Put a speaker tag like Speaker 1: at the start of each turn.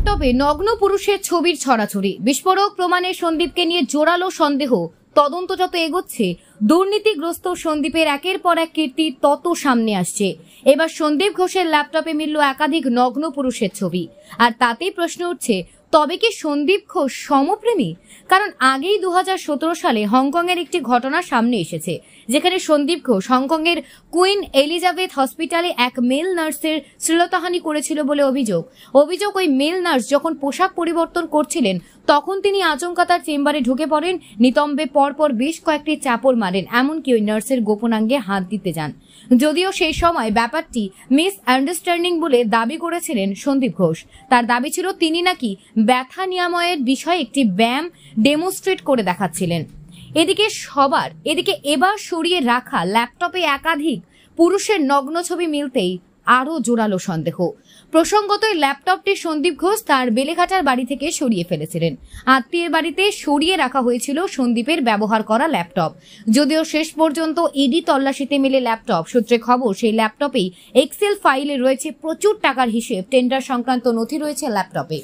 Speaker 1: ল্যাপটপে নগ্ন পুরুষের ছবির ছড়াছড়ি, বিস্ফোরক প্রমাণে সন্দীপকে নিয়ে জোরালো সন্দেহ। তদন্ত যত এগোচ্ছে, দুর্নীতিগ্রস্ত সন্দীপের একের পর এক কীর্তি তত সামনে আসছে। এবার সন্দীপ ঘোষের ল্যাপটপে মিলল একাধিক নগ্ন পুরুষের ছবি, আর তাতেই প্রশ্ন উঠছে, তবে কি সন্দীপ ঘোষ সমপ্রেমী? কারণ আগেই 2017 সালে হংকং এর একটি ঘটনা সামনে এসেছে, যেখানে সন্দীপ ঘোষ হংকং এর কুইন এলিজাবেথ হসপিটালে এক মেল নার্সের শ্লীলতাহানি করেছিল বলে অভিযোগ। ওই মেল নার্স যখন পোশাক পরিবর্তন করছিলেন, তখন তিনি আচমকা তার চেম্বারে ঢুকে পড়েন, নিতম্বে পরপর বেশ কয়েকটি চাপড় মারেন, এমনকি ওই নার্সের গোপনাঙ্গে হাত দিতে যান। যদিও সেই সময় ব্যাপারটি মিস আন্ডারস্ট্যান্ডিং বলে দাবি করেছিলেন সন্দীপ ঘোষ। তার দাবি ছিল তিনি নাকি ব্যথা নিরাময়ের বিষয়ে একটি ব্যায়াম ডেমোস্ট্রেট করে দেখাচ্ছিলেন। এদিকে এবার সরিয়ে রাখা ল্যাপটপে একাধিক পুরুষের নগ্ন ছবি মিলতেই আরো জোরালো সন্দেহ। প্রসঙ্গত, এই ল্যাপটপটি সন্দীপ ঘোষ তার বেলেঘাটার বাড়ি থেকে সরিয়ে ফেলেছিলেন। আত্মীয়ের বাড়িতে সরিয়ে রাখা হয়েছিল সন্দীপের ব্যবহার করা ল্যাপটপ। যদিও শেষ পর্যন্ত ইডি তল্লাশিতে মেলে ল্যাপটপ। সূত্রে খবর, সেই ল্যাপটপেই এক্সেল ফাইলে রয়েছে প্রচুর টাকার হিসেব, টেন্ডার সংক্রান্ত নথি রয়েছে ল্যাপটপে।